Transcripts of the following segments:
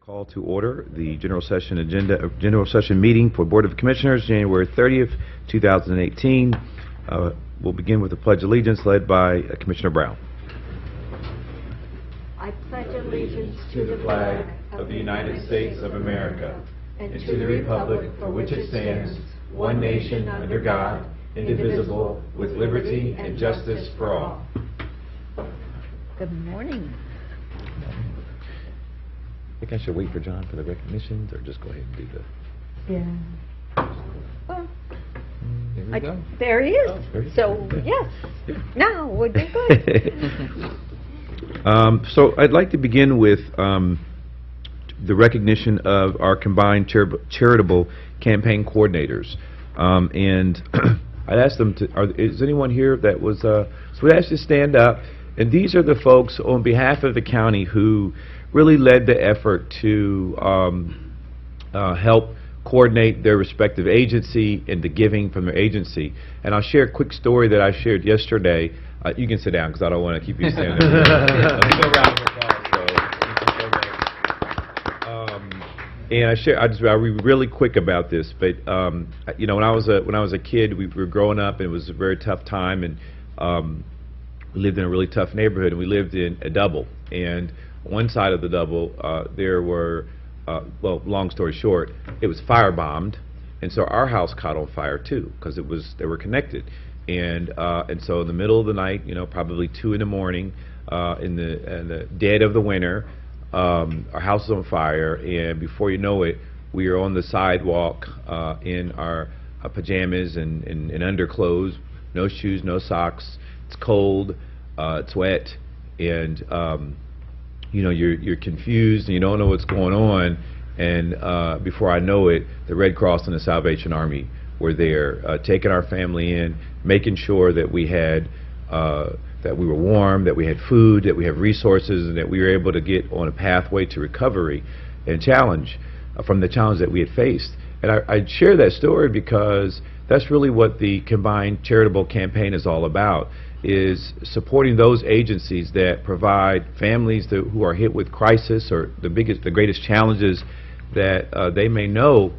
Call to order the general session meeting for Board of Commissioners, January 30th, 2018. We'll begin with the Pledge of Allegiance led by Commissioner Brown. I pledge allegiance to the flag of the United States of America and to the republic for which it stands, one nation under God, indivisible, with liberty and justice for all. Good morning. I think I should wait for John for the recognitions, or just go ahead and do the... Yeah. Well, There we go. there he is. Oh, very So, good. yes. Yeah. Now, we're doing good. So I'd like to begin with the recognition of our combined charitable campaign coordinators. And I'd ask them to, is anyone here that was, so we asked you to stand up. And these are the folks on behalf of the county who really led the effort to help coordinate their respective agency and the giving from their agency. And I'll share a quick story that I shared yesterday. You can sit down because I don't want to keep you standing there. Let me go around with and I'll be really quick about this. But you know, when I was a kid, we were growing up, and it was a very tough time, and we lived in a really tough neighborhood, and we lived in a double. And one side of the double, there were, well, long story short, it was firebombed, and so our house caught on fire too, because they were connected. And so in the middle of the night, you know, probably 2 in the morning, in the dead of the winter, our house is on fire, and before you know it, we are on the sidewalk in our pajamas and underclothes, no shoes, no socks. It's cold, it's wet, and you know, you're confused and you don't know what's going on. And before I know it, the Red Cross and the Salvation Army were there, taking our family in, making sure that we had that we were warm, that we had food, that we have resources, and that we were able to get on a pathway to recovery and challenge from the challenge that we had faced. And I share that story because that's really what the combined charitable campaign is all about, is supporting those agencies that provide families who are hit with crisis or the greatest challenges that they may know,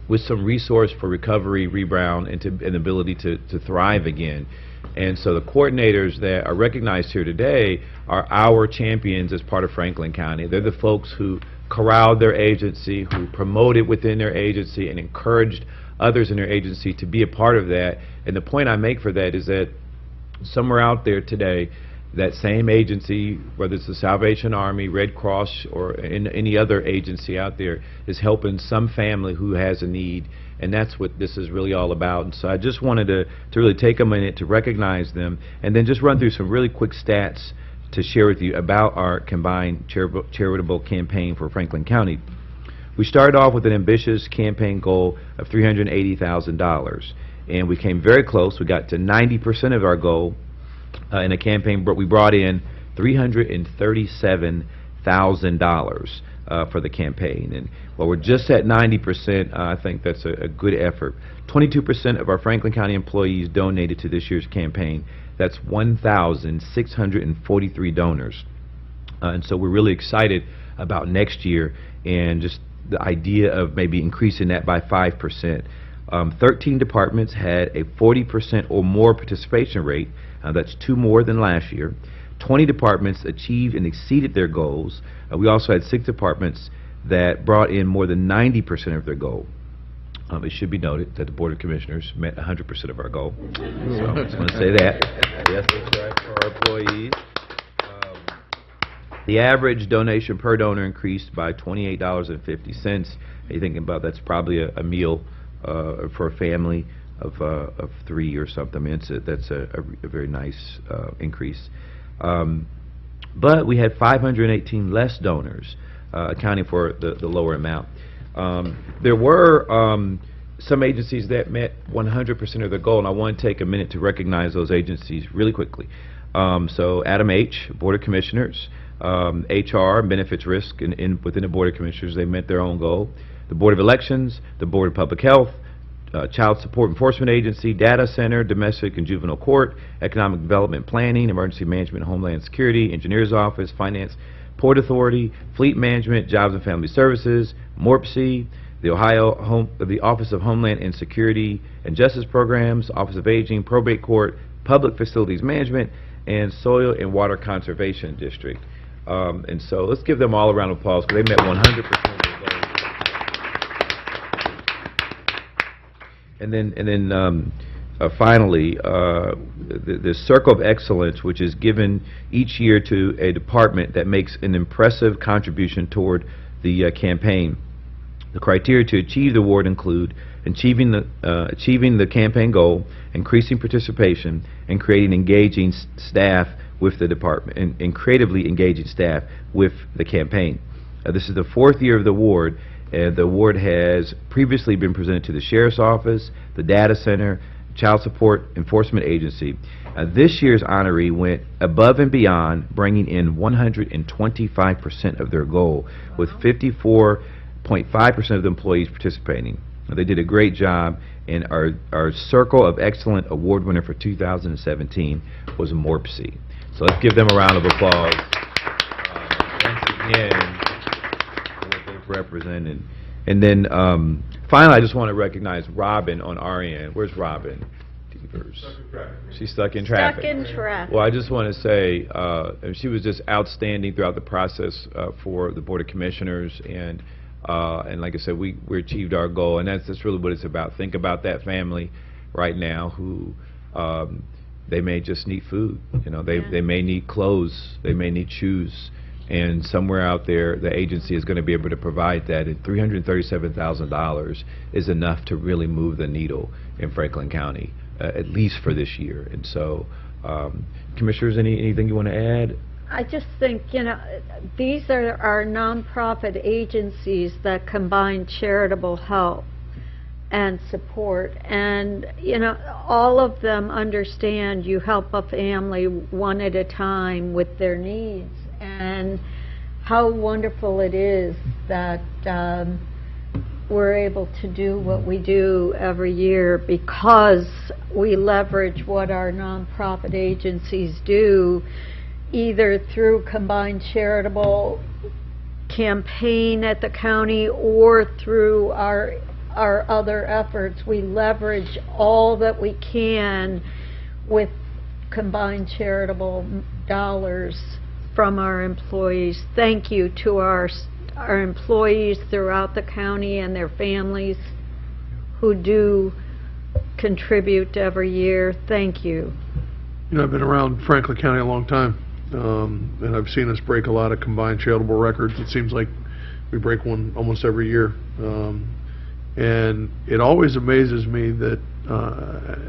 with some resource for recovery, rebound, and ability to thrive again. And so the coordinators that are recognized here today are our champions as part of Franklin County. They're the folks who corralled their agency, who promoted within their agency and encouraged others in their agency to be a part of that. And the point I make for that is that somewhere out there today, that same agency, whether it's the Salvation Army, Red Cross, or any other agency out there, is helping some family who has a need, and that's what this is really all about. And so I just wanted to really take a minute to recognize them, and then just run through some really quick stats to share with you about our combined charitable campaign for Franklin County. We started off with an ambitious campaign goal of $380,000, and we came very close. We got to 90% of our goal in a campaign, but we brought in $337,000 for the campaign. And while we're just at 90%, I think that's a good effort. 22% of our Franklin County employees donated to this year's campaign. That's 1,643 donors. And so we're really excited about next year, and just the idea of maybe increasing that by 5%. 13 departments had a 40% or more participation rate. That's 2 more than last year. 20 departments achieved and exceeded their goals. We also had 6 departments that brought in more than 90% of their goal. It should be noted that the Board of Commissioners met 100% of our goal. So I just want to say that. Yes, that's right, for our employees. The average donation per donor increased by $28.50. You're thinking about that's probably a meal for a family of 3 or something. I mean, that's a very nice increase. But we had 518 less donors, accounting for the lower amount. There were some agencies that met 100% of their goal, and I want to take a minute to recognize those agencies really quickly. So Adam H., Board of Commissioners, HR, Benefits Risk, within the Board of Commissioners, they met their own goal. The Board of Elections, the Board of Public Health, Child Support Enforcement Agency, Data Center, Domestic and Juvenile Court, Economic Development Planning, Emergency Management, Homeland Security, Engineer's Office, Finance, Port Authority, Fleet Management, Jobs and Family Services, MORPC, the Office of Homeland and Security and Justice Programs, Office of Aging, Probate Court, Public Facilities Management, and Soil and Water Conservation District. And so let's give them all a round of applause because they met 100% of their goals. And then finally, the Circle of Excellence, which is given each year to a department that makes an impressive contribution toward the campaign. The criteria to achieve the award include achieving the campaign goal, increasing participation, and creating engaging staff with the department, and creatively engaging staff with the campaign. This is the 4th year of the award, and the award has previously been presented to the Sheriff's Office, the Data Center, Child Support Enforcement Agency. This year's honoree went above and beyond, bringing in 125% of their goal, with 54.5% of the employees participating. They did a great job, and our Circle of Excellent Award winner for 2017 was MORPC. So let's give them a round of applause once again for what they've represented. And then finally, I just want to recognize Robin on our end. Where's Robin? She's stuck in traffic. Stuck in traffic. Well, I just want to say she was just outstanding throughout the process for the Board of Commissioners, and like I said, we achieved our goal, and that's really what it's about. Think about that family right now who they may just need food. You know, they may need clothes, they may need shoes, and somewhere out there the agency is going to be able to provide that. And $337,000 is enough to really move the needle in Franklin County, at least for this year. And so, Commissioners, anything you want to add? I just think, you know, these are our nonprofit agencies that combine charitable help and support, and you know, all of them understand you help a family one at a time with their needs, and how wonderful it is that we're able to do what we do every year because we leverage what our nonprofit agencies do, either through combined charitable campaign at the county or through our other efforts. We leverage all that we can with combined charitable dollars from our employees. Thank you to our employees throughout the county and their families who do contribute every year. Thank you. You know, I've been around Franklin County a long time, and I've seen us break a lot of combined charitable records. It seems like we break one almost every year. And it always amazes me that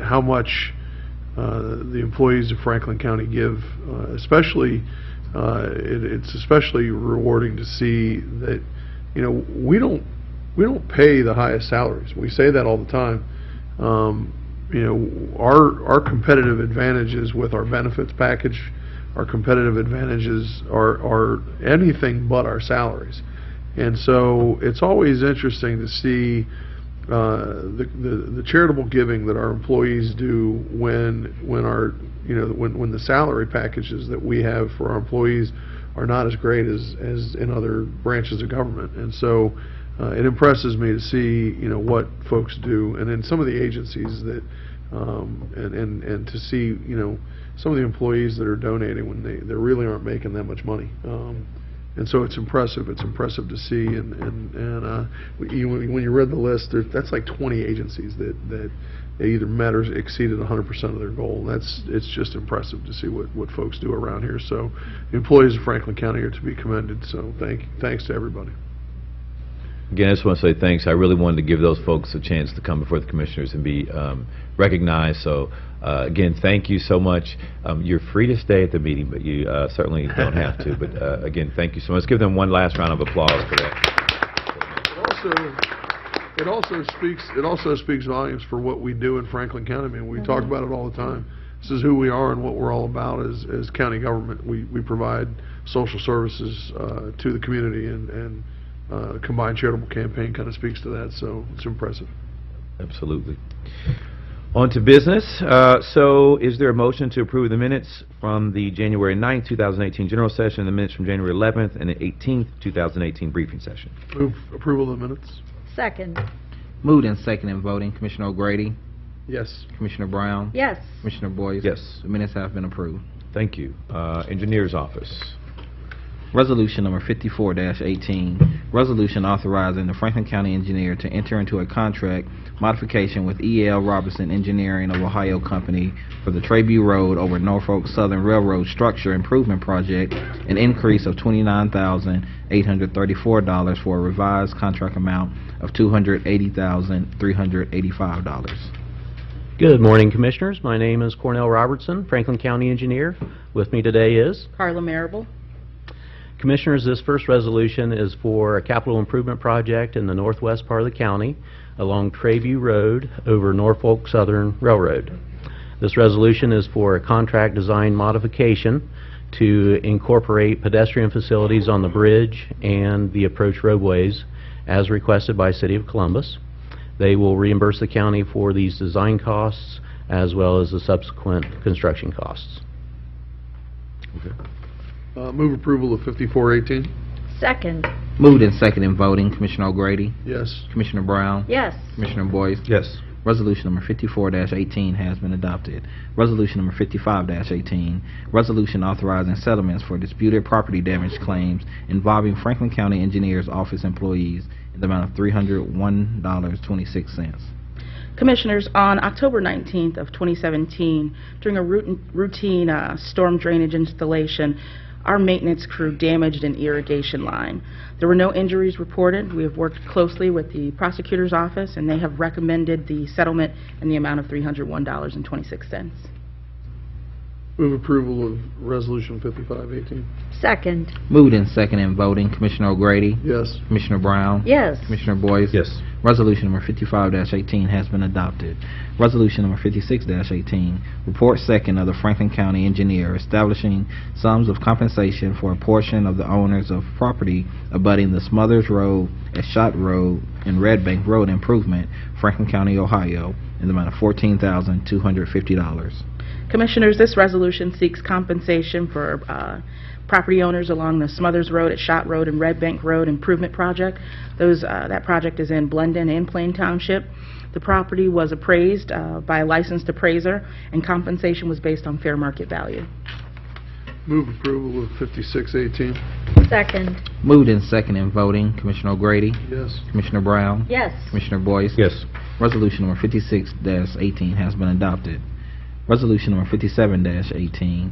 how much the employees of Franklin County give, especially it's especially rewarding to see that, you know, we don't pay the highest salaries. We say that all the time. You know, our competitive advantages with our benefits package, our competitive advantages are anything but our salaries. And so it's always interesting to see the charitable giving that our employees do when our, you know, when the salary packages that we have for our employees are not as great as in other branches of government. And so it impresses me to see, you know, what folks do, and in some of the agencies that and to see, you know, some of the employees that are donating when they really aren't making that much money. And so it's impressive. It's impressive to see, and when you read the list, that's like 20 agencies that they either met or exceeded 100% of their goal. It's just impressive to see what folks do around here. So the employees of Franklin County are to be commended. So thanks to everybody. Again, I just want to say thanks. I really wanted to give those folks a chance to come before the Commissioners and be recognized. So again, thank you so much. You're free to stay at the meeting, but you certainly don't have to. But again, thank you so much. Let's give them one last round of applause for that. It also speaks volumes for what we do in Franklin County. I mean, we talk about it all the time. This is who we are and what we're all about as county government. We provide social services to the community, and combined charitable campaign kind of speaks to that. So it's impressive. Absolutely. On to business. So is there a motion to approve the minutes from the January 9th, 2018 general session and the minutes from January 11th and the 18th, 2018 briefing session? Move approval of the minutes. Second. Moved and second in voting, Commissioner O'Grady, Yes. Commissioner Brown, Yes. Commissioner Boyce. Yes. The minutes have been approved. Thank you. Engineer's office. Resolution number 54-18, resolution authorizing the Franklin County Engineer to enter into a contract modification with E.L. Robertson Engineering of Ohio Company for the Trayview Road over Norfolk Southern Railroad Structure Improvement Project, an increase of $29,834 for a revised contract amount of $280,385. Good morning, Commissioners. My name is Cornell Robertson, Franklin County Engineer. With me today is Carla Marable. Commissioners, this first resolution is for a capital improvement project in the northwest part of the county along Trayview Road over Norfolk Southern Railroad. This resolution is for a contract design modification to incorporate pedestrian facilities on the bridge and the approach roadways as requested by City of Columbus. They will reimburse the county for these design costs as well as the subsequent construction costs. Move approval of 5418. Second. Moved and second in voting, Commissioner O'Grady, Yes. Commissioner Brown, Yes. Commissioner Boyce. Yes. Resolution number 54-18 has been adopted. Resolution number 55-18, resolution authorizing settlements for disputed property damage claims involving Franklin County Engineers Office employees in the amount of $301.26. Commissioners, on October 19th of 2017, during a routine storm drainage installation, our maintenance crew damaged an irrigation line. There were no injuries reported. We have worked closely with the prosecutor's office, and they have recommended the settlement in the amount of $301.26. Move approval of resolution 5518. Second. Moved and second in voting, Commissioner O'Grady, Yes. Commissioner Brown, Yes. Commissioner Boyce. Yes. Resolution number 55-18 has been adopted. Resolution number 56-18, report second of the Franklin County Engineer establishing sums of compensation for a portion of the owners of property abutting the Smothers Road, Eschott Road, and Red Bank Road improvement, Franklin County, Ohio, in the amount of $14,250. Commissioners, this resolution seeks compensation for property owners along the Smothers Road, Eschott Road, and Red Bank Road improvement project. That project is in Blendon and Plain Township. The property was appraised by a licensed appraiser, and compensation was based on fair market value. Move approval of 5618. Second. Moved and second in voting, Commissioner O'Grady, Yes. Commissioner Brown, Yes. Commissioner Boyce. Yes. Resolution number 56-18 has been adopted. Resolution number 57-18,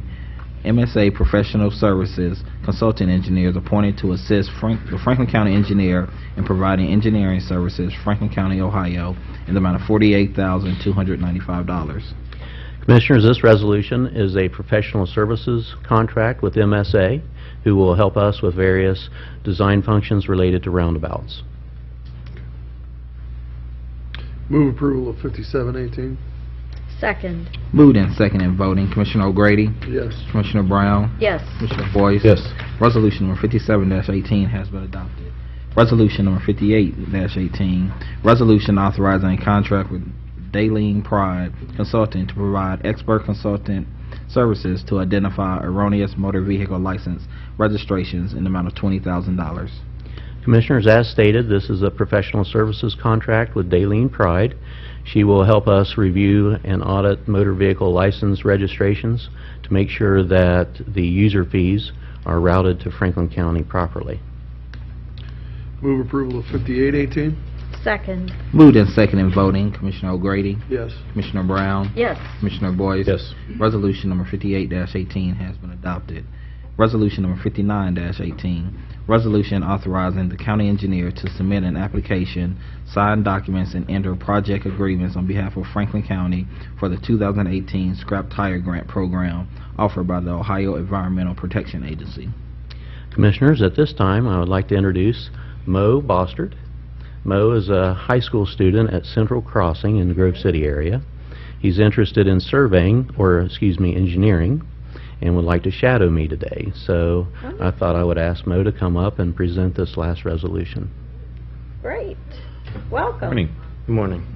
MSA Professional Services Consulting Engineers appointed to assist the Franklin County Engineer in providing engineering services, Franklin County, Ohio, in the amount of $48,295. Commissioners, this resolution is a professional services contract with MSA who will help us with various design functions related to roundabouts. Move approval of 5718. Second. Moved and second in voting, Commissioner O'Grady, Yes. Commissioner Brown, Yes. Commissioner Boyce. Yes. Resolution number 57-18 has been adopted. Resolution number 58-18, resolution authorizing a contract with Daleen Pride Consulting to provide expert consultant services to identify erroneous motor vehicle license registrations in the amount of $20,000. Commissioners, as stated, this is a professional services contract with Daleen Pride. She will help us review and audit motor vehicle license registrations to make sure that the user fees are routed to Franklin County properly. Move approval of 5818. Second. Moved and second in voting, Commissioner O'Grady, Yes. Commissioner Brown, Yes. Commissioner Boyce. Yes. Resolution number 58-18 has been adopted. Resolution number 59-18, resolution authorizing the county engineer to submit an application, sign documents, and enter project agreements on behalf of Franklin County for the 2018 Scrap Tire Grant Program offered by the Ohio Environmental Protection Agency. Commissioners, at this time, I would like to introduce Mo Bostard. Mo is a high school student at Central Crossing in the Grove City area. He's interested in engineering, and would like to shadow me today. So I thought I would ask Mo to come up and present this last resolution. Great. Welcome. Morning. Good morning.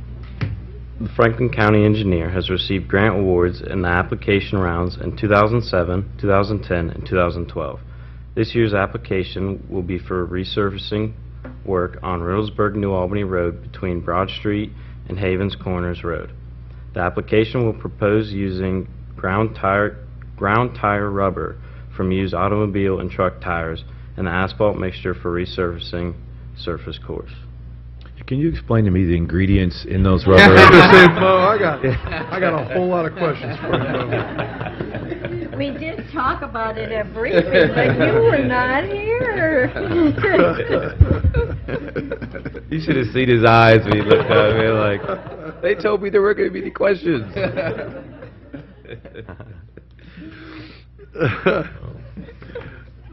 the Franklin County Engineer has received grant awards in the application rounds in 2007, 2010, and 2012. This year's application will be for resurfacing work on Riddlesburg-New Albany Road between Broad Street and Havens Corners Road. The application will propose using ground tire rubber from used automobile and truck tires and the asphalt mixture for resurfacing surface course. Can you explain to me the ingredients in those rubber? I got a whole lot of questions for you, Mo. We did talk about it at briefing, but you were not here. You should have seen his eyes when he looked at me like, they told me there weren't going to be any questions.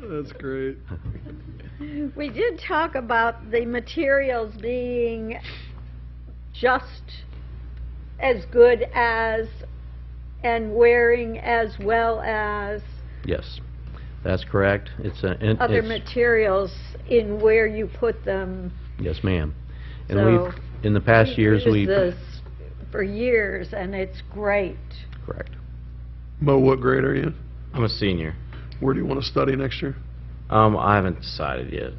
That's great. We did talk about the materials being just as good as and wearing as well as Yes, that's correct. other materials in where you put them. Yes, ma'am. And So in the past years, we've used this for years, and it's great. correct. Mo, what grade are you in? I'm a senior. Where do you want to study next year? I haven't decided yet.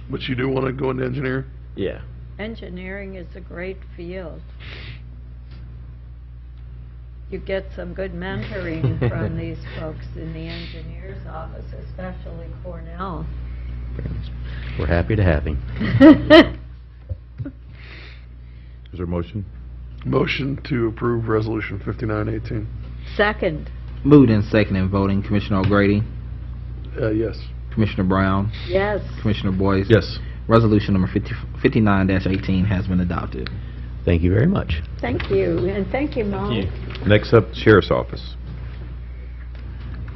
But you do want to go into engineering? Yeah. Engineering is a great field. You get some good mentoring from these folks in the engineer's office, especially Cornell. We're happy to have him. Is there a motion? Motion to approve Resolution 5918. Second, Moved and seconded, voting Commissioner O'Grady, Yes. Commissioner Brown, yes. Commissioner Boyce. Yes. Resolution number 59-18 has been adopted. Thank you very much. Thank you, and thank you, Mo. Next up, Sheriff's Office.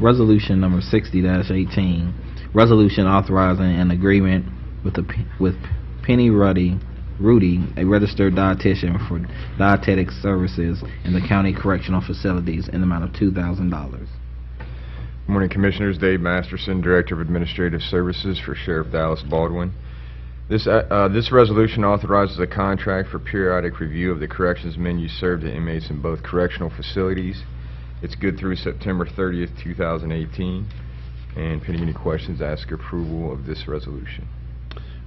Resolution number 60-18, resolution authorizing an agreement with Penny Rudy, a registered dietitian for dietetic services in the county correctional facilities in the amount of $2,000. Good morning, Commissioners. Dave Masterson, Director of Administrative Services for Sheriff Dallas Baldwin. This resolution authorizes a contract for periodic review of the corrections men you serve to inmates in both correctional facilities. It's good through September 30th, 2018. And pending any questions, ask approval of this resolution.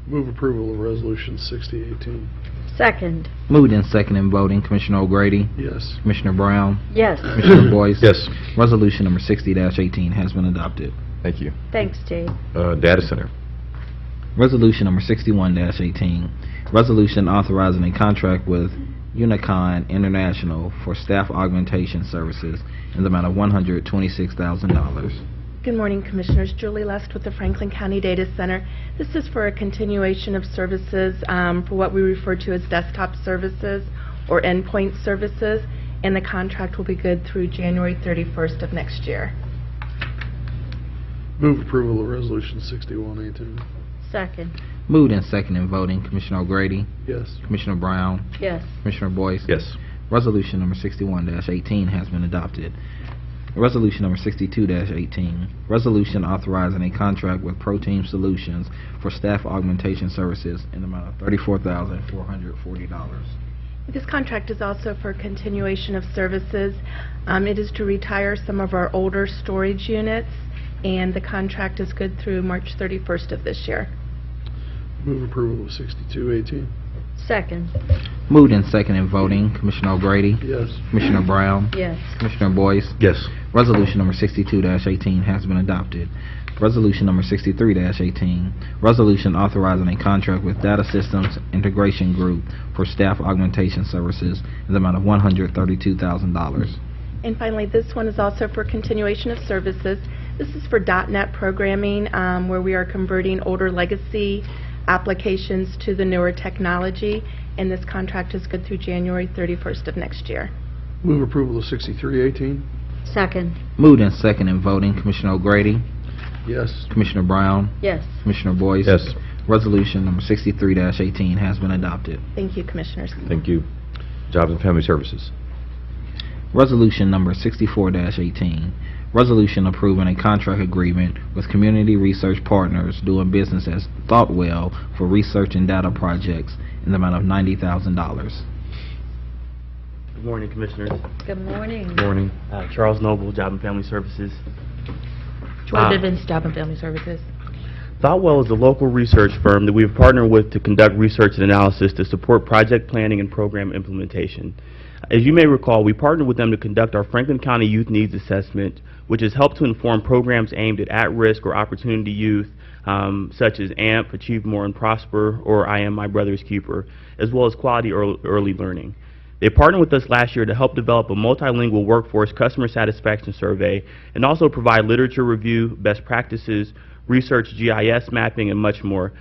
Move approval of Resolution 6018. Second, Moved and seconded, voting Commissioner O'Grady, Yes. Commissioner Brown, yes. Commissioner Boyce. Yes. Resolution number 60-18 has been adopted. Thank you. Thanks, Dave. Data Center. Resolution number 61-18, resolution authorizing a contract with Unicon International for staff augmentation services in the amount of $126,000. Good morning, Commissioners. Julie Lest with the Franklin County Data Center. This is for a continuation of services for what we refer to as desktop services or endpoint services, and the contract will be good through January 31st of next year. Move approval of Resolution 6118. Second, Moved and seconded, voting Commissioner O'Grady, Yes. Commissioner Brown, yes. Commissioner Boyce. Yes. Resolution number 61-18 has been adopted. Resolution number 62-18, resolution authorizing a contract with Protein Solutions for staff augmentation services in the amount of $34,440. This contract is also for continuation of services. It is to retire some of our older storage units, and the contract is good through March 31st of this year. Move approval of 6218. Second, Moved and seconded, voting Commissioner O'Grady, Yes. Commissioner Brown, yes. Commissioner Boyce. Yes. Resolution number 62-18 has been adopted. Resolution number 63-18, resolution authorizing a contract with Data Systems Integration Group for staff augmentation services in the amount of $132,000. And finally, this one is also for continuation of services. This is for .NET programming, where we are converting older legacy applications to the newer technology, and this contract is good through January 31st of next year. Move approval of 6318. Second, Moved and seconded, voting Commissioner O'Grady, Yes. Commissioner Brown, yes. Commissioner Boyce. Yes. Resolution number 63-18 has been adopted. Thank you, Commissioners. Thank you. Jobs and Family Services. Resolution number 64-18, resolution approving a contract agreement with Community Research Partners doing business as Thoughtwell for research and data projects in the amount of $90,000. Good morning, Commissioners. Good morning. Morning. Charles Noble, Job and Family Services. Joy Bivens, Job and Family Services. ThoughtWell is a local research firm that we have partnered with to conduct research and analysis to support project planning and program implementation. As you may recall, we partnered with them to conduct our Franklin County Youth Needs Assessment, which has helped to inform programs aimed at risk or opportunity youth, such as AMP, Achieve More and Prosper, or I Am My Brother's Keeper, as well as quality early learning. They partnered with us last year to help develop a multilingual workforce customer satisfaction survey and also provide literature review, best practices, research GIS mapping, and much more.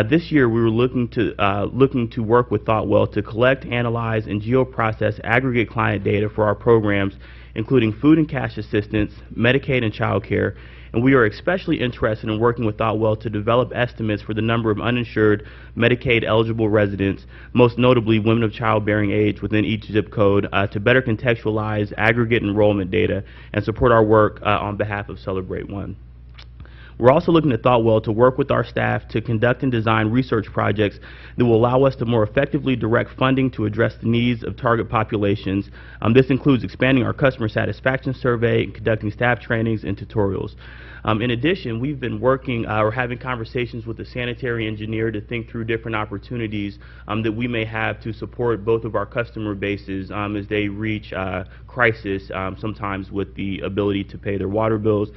This year we were looking to work with ThoughtWell to collect, analyze, and geoprocess aggregate client data for our programs, including food and cash assistance, Medicaid, and child care. And we are especially interested in working with ThoughtWell to develop estimates for the number of uninsured Medicaid-eligible residents, most notably women of childbearing age within each zip code, to better contextualize aggregate enrollment data and support our work on behalf of Celebrate One. We're also looking at ThoughtWell to work with our staff to conduct and design research projects that will allow us to more effectively direct funding to address the needs of target populations. This includes expanding our customer satisfaction survey and conducting staff trainings and tutorials. In addition, we've been working or having conversations with the sanitary engineer to think through different opportunities that we may have to support both of our customer bases as they reach crisis, sometimes with the ability to pay their water bills.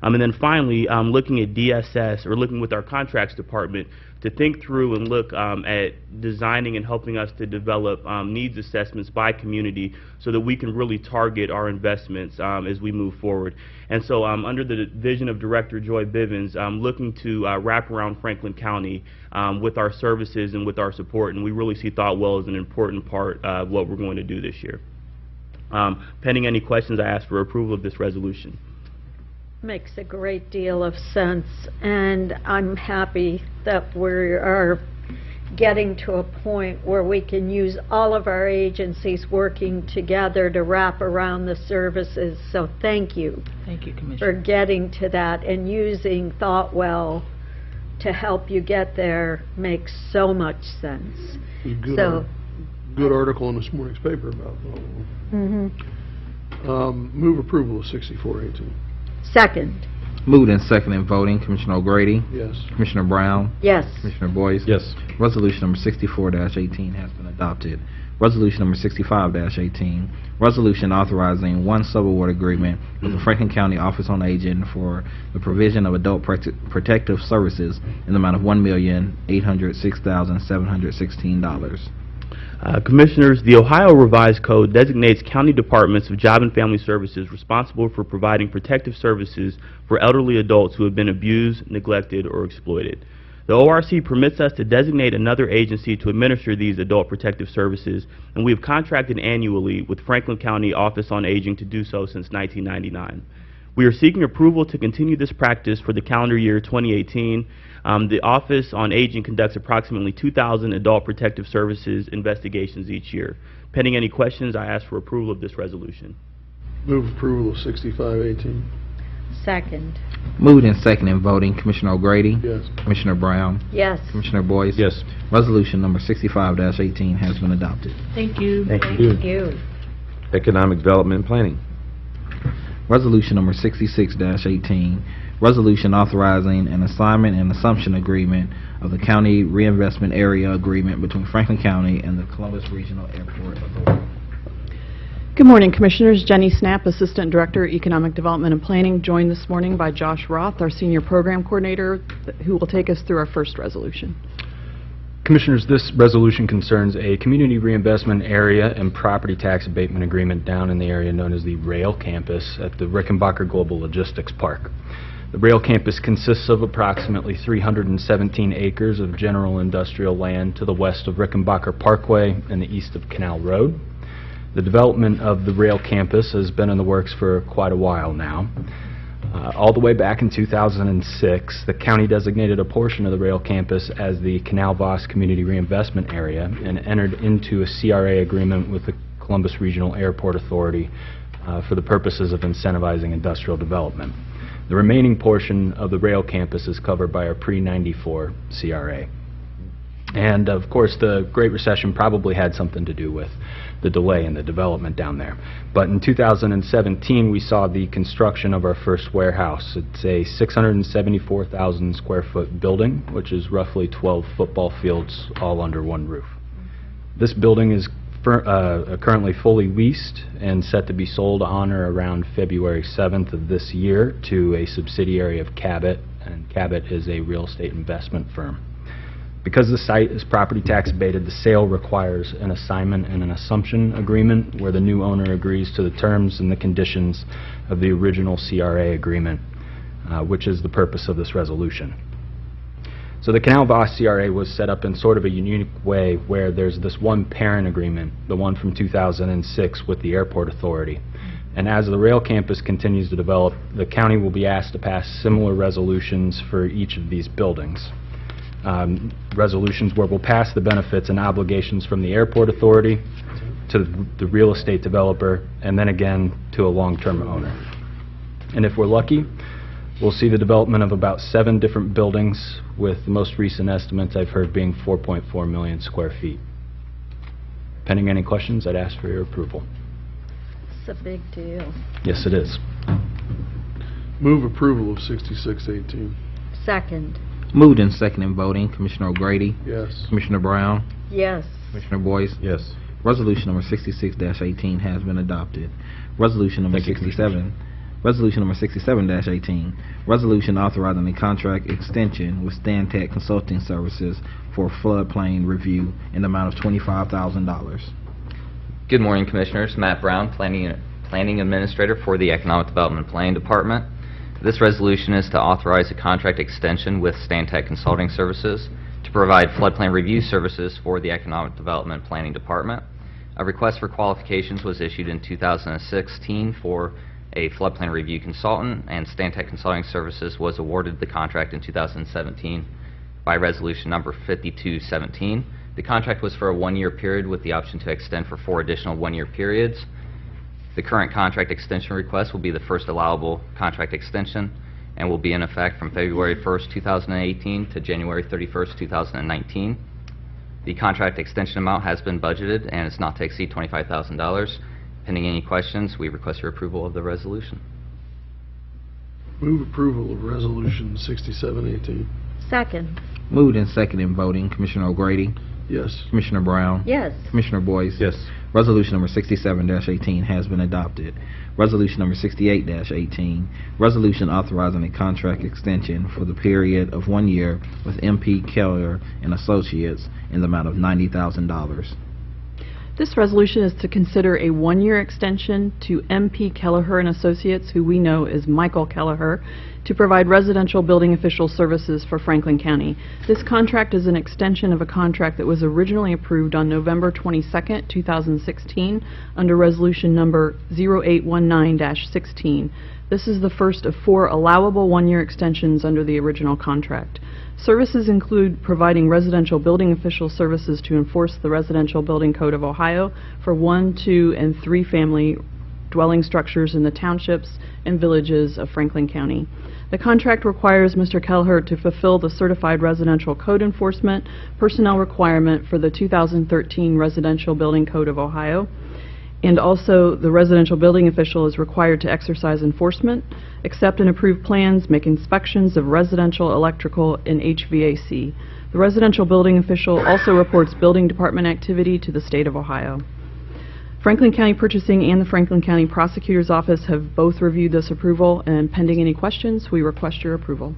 And then finally, looking at DSS, or looking with our contracts department, to think through and look at designing and helping us to develop needs assessments by community so that we can really target our investments as we move forward. And so under the vision of Director Joy Bivens, looking to wrap around Franklin County with our services and with our support, and we really see ThoughtWell as an important part of what we're going to do this year. Pending any questions, I ask for approval of this resolution. Makes a great deal of sense, and I'm happy that we are getting to a point where we can use all of our agencies working together to wrap around the services. So thank you. Thank you, Commissioner. For getting to that, and using ThoughtWell to help you get there makes so much sense. Good article in this morning's paper about ThoughtWell. Move approval of 6418. Second. Moved and seconded in voting. Commissioner O'Grady? Yes. Commissioner Brown? Yes. Commissioner Boyce? Yes. Resolution number 64-18 has been adopted. Resolution number 65-18, resolution authorizing one subaward agreement with the Franklin County Office on Aging for the provision of adult protective services in the amount of $1,806,716. Commissioners, the Ohio Revised Code designates county departments of Job and Family Services responsible for providing protective services for elderly adults who have been abused, neglected, or exploited. The ORC permits us to designate another agency to administer these adult protective services, and we have contracted annually with Franklin County Office on Aging to do so since 1999. We are seeking approval to continue this practice for the calendar year 2018. The Office on Aging conducts approximately 2,000 adult protective services investigations each year. Pending any questions, I ask for approval of this resolution. Move approval of 6518. Second. Moved and seconded in voting. Commissioner O'Grady? Yes. Commissioner Brown? Yes. Commissioner Boyce? Yes. Resolution number 65-18 has been adopted. Thank you. Thank Thank you. you. Economic Development and Planning. Resolution number 66-18, resolution authorizing an assignment and assumption agreement of the County Reinvestment Area Agreement between Franklin County and the Columbus Regional Airport Authority. Good morning, Commissioners. Jenny Snapp, Assistant Director, Economic Development and Planning, joined this morning by Josh Roth, our Senior Program Coordinator, who will take us through our first resolution. Commissioners, this resolution concerns a community reinvestment area and property tax abatement agreement down in the area known as the Rail Campus at the Rickenbacker Global Logistics Park. The Rail Campus consists of approximately 317 acres of general industrial land to the west of Rickenbacker Parkway and the east of Canal Road. The development of the Rail Campus has been in the works for quite a while now. All the way back in 2006, the county designated a portion of the Rail Campus as the Canal Voss Community Reinvestment Area and entered into a CRA agreement with the Columbus Regional Airport Authority for the purposes of incentivizing industrial development. The remaining portion of the Rail Campus is covered by our pre-94 CRA. And of course, the Great Recession probably had something to do with the delay in the development down there. But in 2017, we saw the construction of our first warehouse. It's a 674,000 square foot building, which is roughly 12 football fields all under one roof. This building is currently fully leased and set to be sold on or around February 7th of this year to a subsidiary of Cabot, and Cabot is a real estate investment firm. Because the site is property tax abated, the sale requires an assignment and an assumption agreement where the new owner agrees to the terms and the conditions of the original CRA agreement, which is the purpose of this resolution. So the Canal Voss CRA was set up in sort of a unique way where there's this one parent agreement, the one from 2006 with the Airport Authority. And as the rail campus continues to develop, the county will be asked to pass similar resolutions for each of these buildings. Resolutions where we'll pass the benefits and obligations from the Airport Authority to the real estate developer and then again to a long-term owner. And if we're lucky, we'll see the development of about 7 different buildings, with the most recent estimates I've heard being 4.4 million square feet. Pending any questions, I'd ask for your approval. It's a big deal. Yes, it is. Move approval of 6618. Second. Moved and second in voting, Commissioner O'Grady, Yes. Commissioner Brown, Yes. Commissioner Boyce. Yes. Resolution number 66-18 has been adopted. Resolution number Thank you, 67. Resolution number 67-18. Resolution authorizing a contract extension with Stantec Consulting Services for floodplain review in the amount of $25,000. Good morning, Commissioners. Matt Brown, Planning Administrator for the Economic Development Planning Department. This resolution is to authorize a contract extension with Stantec Consulting Services to provide floodplain review services for the Economic Development Planning Department. A request for qualifications was issued in 2016 for a floodplain review consultant, and Stantec Consulting Services was awarded the contract in 2017 by resolution number 5217. The contract was for a 1-year period with the option to extend for 4 additional 1-year periods. The current contract extension request will be the first allowable contract extension and will be in effect from February 1st, 2018 to January 31st, 2019. The contract extension amount has been budgeted and is not to exceed $25,000. Pending any questions, we request your approval of the resolution. Move approval of Resolution 6718. Second. Moved and second in voting, Commissioner O'Grady, Yes. Commissioner Brown, Yes. Commissioner Boyce. Yes. Resolution number 67-18 has been adopted. Resolution number 68-18, resolution authorizing a contract extension for the period of 1 year with MP Keller and Associates in the amount of $90,000. This resolution is to consider a 1-year extension to MP Kelleher and Associates, who we know as Michael Kelleher, to provide residential building official services for Franklin County. This contract is an extension of a contract that was originally approved on November 22nd, 2016, under resolution number 0819-16. This is the first of 4 allowable 1-year extensions under the original contract. Services include providing residential building official services to enforce the Residential Building Code of Ohio for 1, 2, and 3 family dwelling structures in the townships and villages of Franklin County. The contract requires Mr. Kelleher to fulfill the Certified Residential Code Enforcement personnel requirement for the 2013 Residential Building Code of Ohio, and also the residential building official is required to exercise enforcement, accept and approve plans, make inspections of residential, electrical, and HVAC. The residential building official also reports building department activity to the state of Ohio. Franklin County Purchasing and the Franklin County Prosecutor's Office have both reviewed this approval, and pending any questions, we request your approval.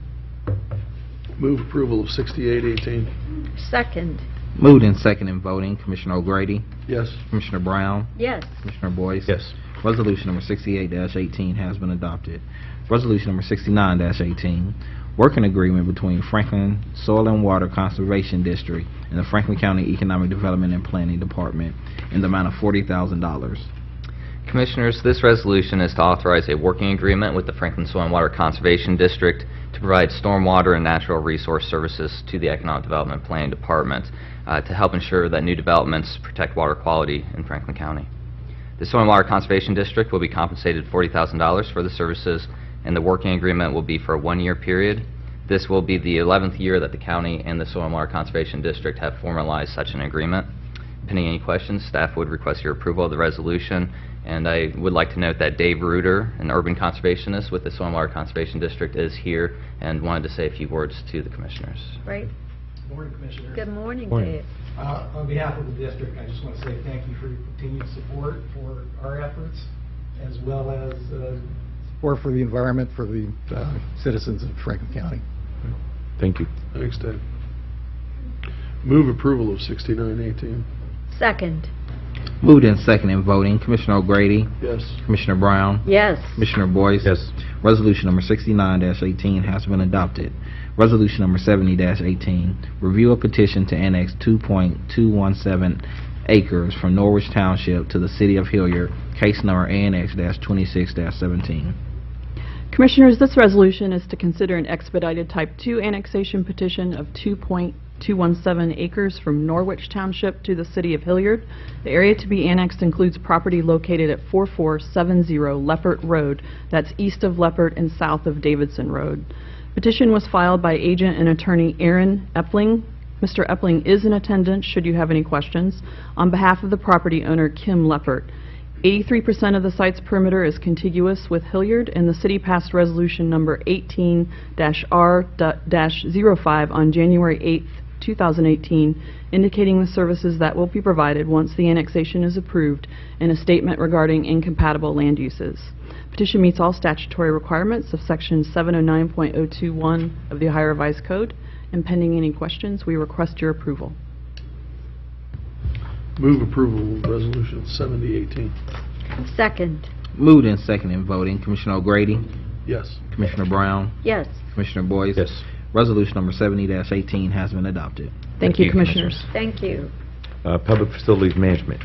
Move approval of 6818. Second. Moved and second in voting, Commissioner O'Grady, Yes. Commissioner Brown, Yes. Commissioner Boyce. Yes. Resolution number 68-18 has been adopted. Resolution number 69-18, working agreement between Franklin Soil and Water Conservation District and the Franklin County Economic Development and Planning Department in the amount of $40,000. Commissioners, this resolution is to authorize a working agreement with the Franklin Soil and Water Conservation District to provide stormwater and natural resource services to the Economic Development Planning Department to help ensure that new developments protect water quality in Franklin County. The Soil and Water Conservation District will be compensated $40,000 for the services, and the working agreement will be for a 1-year period. This will be the 11th year that the county and the Soil and Water Conservation District have formalized such an agreement. Pending any questions, staff would request your approval of the resolution. And I would like to note that Dave Reuter, an urban conservationist with the Soil and Water Conservation District, is here and wanted to say a few words to the commissioners. Great. Good morning, Commissioners. Good morning, Morning. Dave. On behalf of the district, I just want to say thank you for your continued support for our efforts, as well as support for the environment for the citizens of Franklin County. Thank you. Thanks, Dave. Move approval of 6918. Second. Moved in second in voting, Commissioner O'Grady, Yes. Commissioner Brown, Yes. Commissioner Boyce. Yes. Resolution number 69-18 has been adopted. Resolution number 70-18, review a petition to annex 2.217 acres from Norwich Township to the City of Hilliard, case number ANX-26-17. Commissioners, this resolution is to consider an expedited Type 2 annexation petition of 2.217 acres from Norwich Township to the City of Hilliard. The area to be annexed includes property located at 4470 Leopard Road, that's east of Leopard and south of Davidson Road. Petition was filed by agent and attorney Aaron Epling. Mr. Epling is in attendance should you have any questions. On behalf of the property owner, Kim Leopard. 83% of the site's perimeter is contiguous with Hilliard, and the city passed resolution number 18-R-05 on January 8, 2018, indicating the services that will be provided once the annexation is approved, and a statement regarding incompatible land uses. Petition meets all statutory requirements of Section 709.021 of the Ohio Revised Code, and pending any questions, we request your approval. Move approval of resolution 7018. Second. Moved in second in voting, Commissioner O'Grady, Yes. Commissioner Brown, Yes. Commissioner Boyce. Yes. Resolution number 70-18 has been adopted. Thank you, Commissioners. Thank you. Public Facilities Management.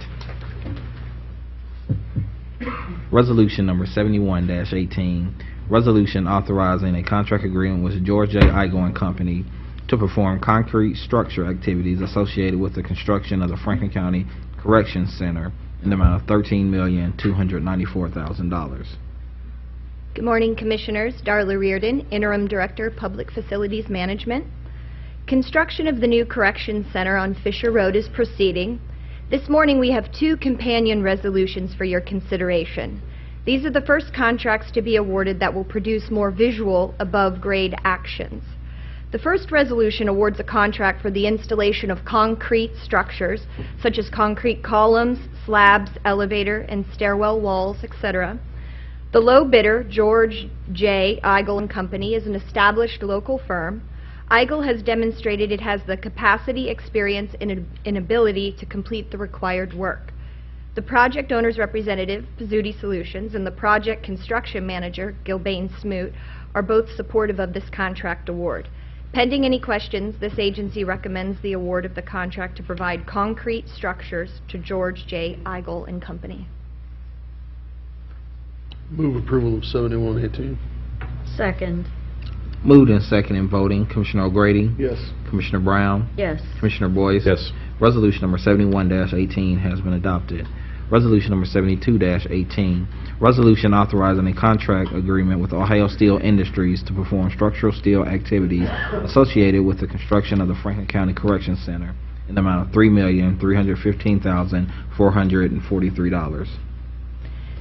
Resolution number 71-18, resolution authorizing a contract agreement with George J. Igo and Company to perform concrete structure activities associated with the construction of the Franklin County Corrections Center in the amount of $13,294,000. Good morning, Commissioners. Darla Reardon, Interim Director, Public Facilities Management. Construction of the new Corrections Center on Fisher Road is proceeding. This morning we have two companion resolutions for your consideration. These are the first contracts to be awarded that will produce more visual above-grade actions. The first resolution awards a contract for the installation of concrete structures, such as concrete columns, slabs, elevator, and stairwell walls, etc. The low bidder, George J. Igo and Company, is an established local firm. Igo has demonstrated it has the capacity, experience, and ability to complete the required work. The project owner's representative, Pizzuti Solutions, and the project construction manager, Gilbane Smoot, are both supportive of this contract award. Pending any questions, this agency recommends the award of the contract to provide concrete structures to George J. Igo and Company. Move approval of 7118. Second. Moved in second in voting, Commissioner O'Grady, Yes. Commissioner Brown, Yes. Commissioner Boyce. Yes. Resolution number 71-18 has been adopted. Resolution number 72-18, resolution authorizing a contract agreement with Ohio Steel Industries to perform structural steel activities associated with the construction of the Franklin County Corrections Center in the amount of $3,315,443.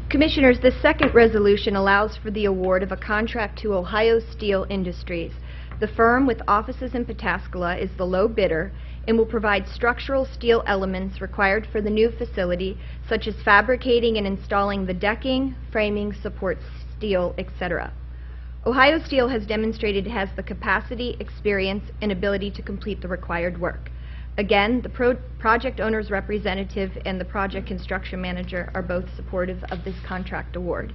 Commissioners, the second resolution allows for the award of a contract to Ohio Steel Industries. The firm with offices in Pataskala is the low bidder and will provide structural steel elements required for the new facility, such as fabricating and installing the decking, framing, support steel, etc. Ohio Steel has demonstrated it has the capacity, experience, and ability to complete the required work. Again, the project owner's representative and the project construction manager are both supportive of this contract award.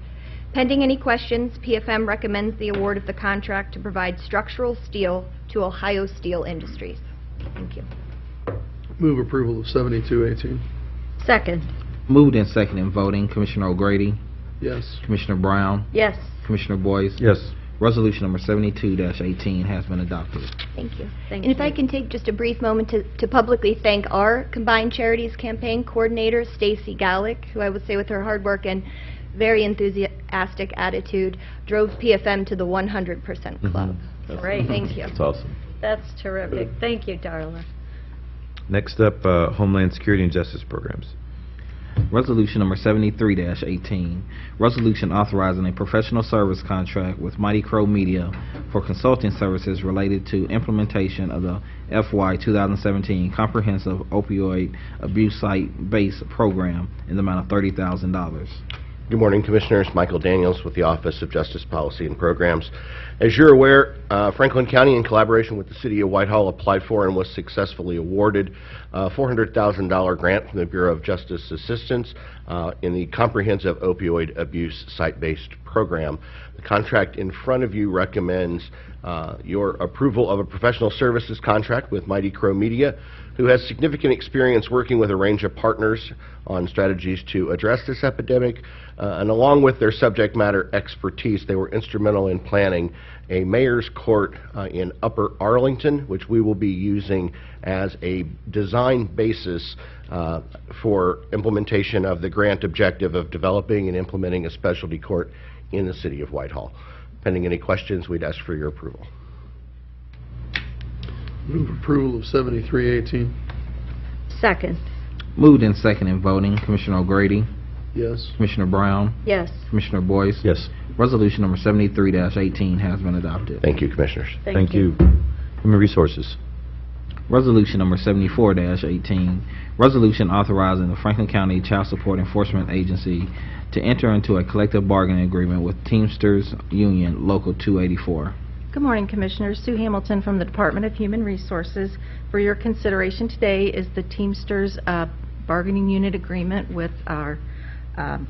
Pending any questions, PFM recommends the award of the contract to provide structural steel to Ohio Steel Industries. Thank you. Move approval of 7218. Second. Moved in second in voting, Commissioner O'Grady, Yes. Commissioner Brown, Yes. Commissioner Boyce. Yes. Resolution number 72-18 has been adopted. Thank you. Thank And if you. I can take just a brief moment to publicly thank our Combined Charities Campaign coordinator, Stacy Gallick, who I would say with her hard work and very enthusiastic attitude drove PFM to the 100% club. Great. Thank you. That's awesome. That's terrific. Thank you, Darla. Next up, Homeland Security and Justice Programs. Resolution number 73-18, resolution authorizing a professional service contract with Mighty Crow Media for consulting services related to implementation of the FY 2017 Comprehensive Opioid Abuse Site-Based Program in the amount of $30,000. Good morning, Commissioners. Michael Daniels with the Office of Justice Policy and Programs. As you're aware, Franklin County, in collaboration with the City of Whitehall, applied for and was successfully awarded a $400,000 grant from the Bureau of Justice Assistance in the Comprehensive Opioid Abuse Site-Based Program. The contract in front of you recommends your approval of a professional services contract with Mighty Crow Media, who has significant experience working with a range of partners on strategies to address this epidemic. And along with their subject matter expertise, they were instrumental in planning a mayor's court in Upper Arlington, which we will be using as a design basis for implementation of the grant objective of developing and implementing a specialty court in the City of Whitehall. Pending any questions, we'd ask for your approval. Move approval of 7318. Second. Moved and second in voting, Commissioner O'Grady, Yes. Commissioner Brown, Yes. Commissioner Boyce. Yes. Resolution number 73-18 has been adopted. Thank you, Commissioners. Thank you. Human Resources. Resolution number 74-18, resolution authorizing the Franklin County Child Support Enforcement Agency to enter into a collective bargaining agreement with Teamsters Union Local 284. Good morning, Commissioners. Sue Hamilton from the Department of Human Resources. For your consideration today is the Teamsters bargaining unit agreement with our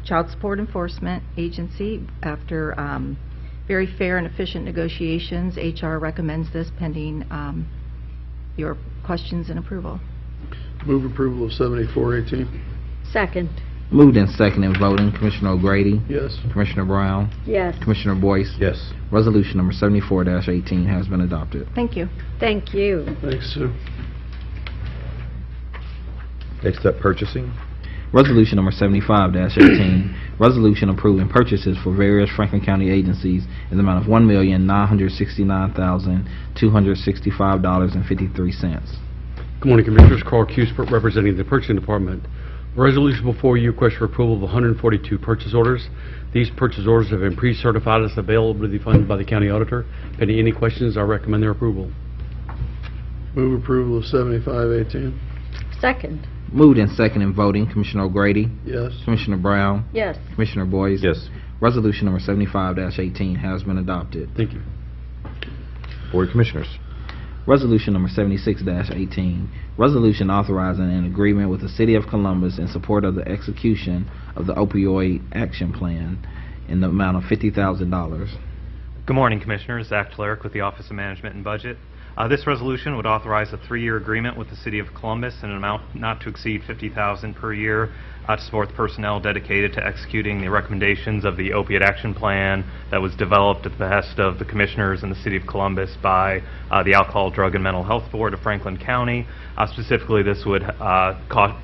Child Support Enforcement Agency. After very fair and efficient negotiations, HR recommends this pending your questions and approval. Move approval of 7418. Second. Moved and second in voting, Commissioner O'Grady, Yes. Commissioner Brown, Yes. Commissioner Boyce. Yes. Resolution number 74-18 has been adopted. Thank you. Thank you. Thanks, Sue. Next up, Purchasing. Resolution number 75-18, resolution approving purchases for various Franklin County agencies in the amount of $1,969,265.53. Good morning, Commissioners. Carl Cuthbert representing the Purchasing Department. The resolution before you requests for approval of 142 purchase orders. These purchase orders have been pre-certified as available to be funded by the County Auditor. Pending any questions, I recommend their approval. Move approval of 7518. Second. Moved and second in voting, Commissioner O'Grady, Yes. Commissioner Brown, Yes. Commissioner Boyce. Yes. Resolution number 75-18 has been adopted. Thank you. Board of Commissioners. Resolution number 76-18, resolution authorizing an agreement with the City of Columbus in support of the execution of the Opioid Action Plan in the amount of $50,000. Good morning, Commissioners. Zach Cleric with the Office of Management and Budget. This resolution would authorize a 3-year agreement with the City of Columbus in an amount not to exceed $50,000 per year to support the personnel dedicated to executing the recommendations of the Opioid Action Plan that was developed at the behest of the Commissioners in the City of Columbus by the Alcohol, Drug, and Mental Health Board of Franklin County. Specifically, this would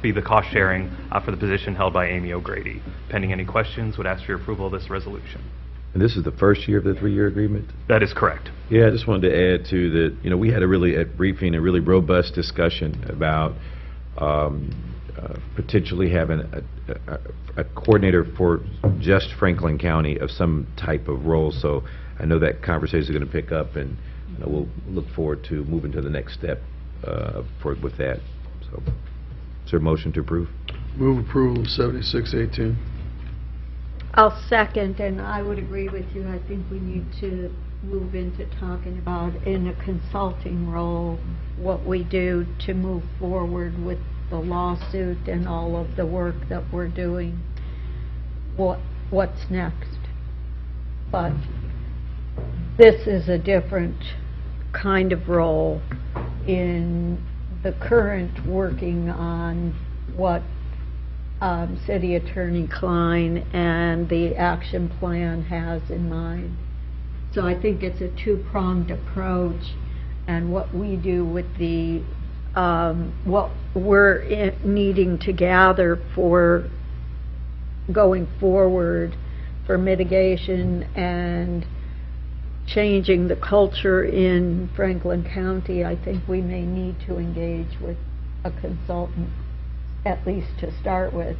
be the cost sharing for the position held by Amy O'Grady. Pending any questions, would ask for your approval of this resolution. And this is the first year of the 3-year agreement? That is correct. Yeah, I just wanted to add to that, you know, we had a briefing, a really robust discussion about potentially having a coordinator for just Franklin County of some type of role. So I know that conversation is going to pick up, and we'll look forward to moving to the next step with that. So, is there a motion to approve? Move approval of 7618. I'll second, and I would agree with you. I think we need to move into talking about, in a consulting role, what we do to move forward with the lawsuit and all of the work that we're doing. What's next? But this is a different kind of role in the current working on what City Attorney Klein and the action plan has in mind. So I think it's a two-pronged approach, and what we do with the what we're needing to gather for going forward for mitigation and changing the culture in Franklin County, I think we may need to engage with a consultant, at least to start with,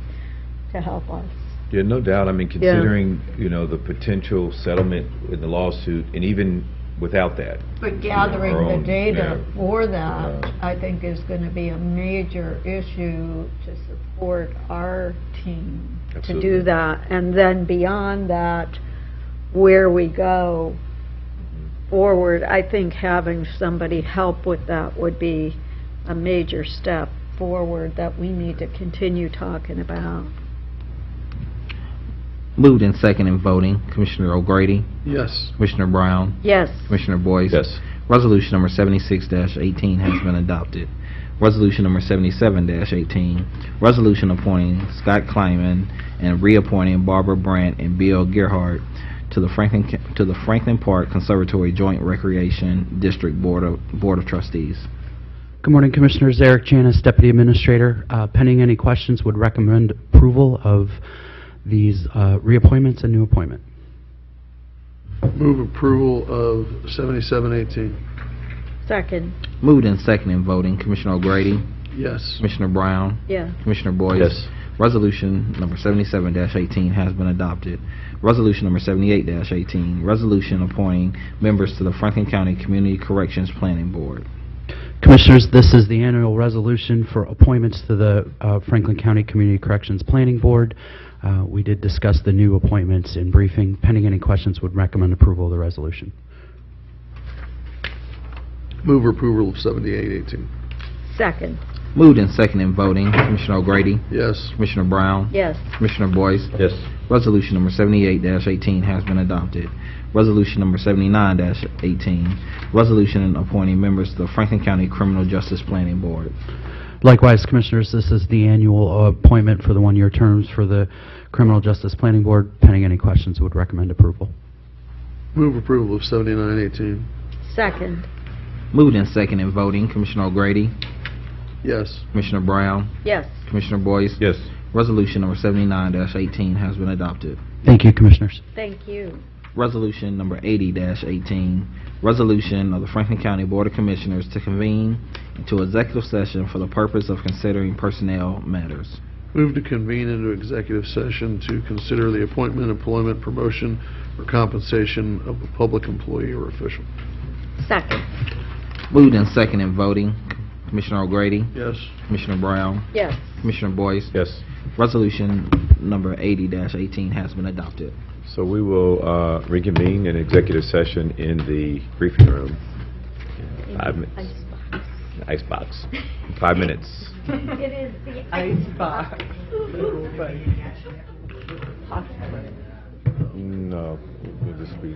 to help us. Yeah, no doubt. I mean, considering, the potential settlement in the lawsuit, and even without that. But gathering our the own, data for that, I think, is going to be a major issue to support our team to Absolutely. do that. And then beyond that, where we go forward, I think having somebody help with that would be a major step forward that we need to continue talking about. Moved in second and voting, Commissioner O'Grady, Yes. Commissioner Brown, Yes. Commissioner Boyce. Yes. Resolution number 76-18 has been adopted. Resolution number 77-18, resolution appointing Scott Kleiman and reappointing Barbara Brandt and Bill Gerhardt to the Franklin Park Conservatory Joint Recreation District Board of Trustees. Good morning, Commissioners. Eric Janis, Deputy Administrator. Pending any questions, would recommend approval of these reappointments and new appointment. Move approval of 7718. Second. Moved in second and voting, Commissioner O'Grady, Yes. Commissioner Brown, Yes. Commissioner Boyce. Yes. Resolution number 77-18 has been adopted. Resolution number 78-18, resolution appointing members to the Franklin County Community Corrections Planning Board. Commissioners, this is the annual resolution for appointments to the Franklin County Community Corrections Planning Board. We did discuss the new appointments in briefing. Pending any questions, would recommend approval of the resolution. Move approval of 7818. Second. Moved in second and voting, Commissioner O'Grady, Yes. Commissioner Brown, Yes. Commissioner Boyce. Yes. Resolution number 78-18 has been adopted. Resolution number 79-18, resolution appointing members to the Franklin County Criminal Justice Planning Board. Likewise, Commissioners, this is the annual appointment for the one-year terms for the Criminal Justice Planning Board. Pending any questions, would recommend approval. Move approval of 7918. Second. Moved in second and voting, Commissioner O'Grady, Yes. Commissioner Brown, Yes. Commissioner Boyce. Yes. Resolution number 79-18 has been adopted. Thank you, Commissioners. Thank you. Resolution number 80-18, resolution of the Franklin County Board of Commissioners to convene into executive session for the purpose of considering personnel matters. Move to convene into executive session to consider the appointment, employment, promotion, or compensation of a public employee or official. Second. Moved in second and voting, Commissioner O'Grady, Yes. Commissioner Brown, Yes. Commissioner Boyce. Yes. Resolution number 80-18 has been adopted. So we will reconvene in executive session in the briefing room. 5 minutes. Icebox. 5 minutes. It is the icebox. No, we'll just be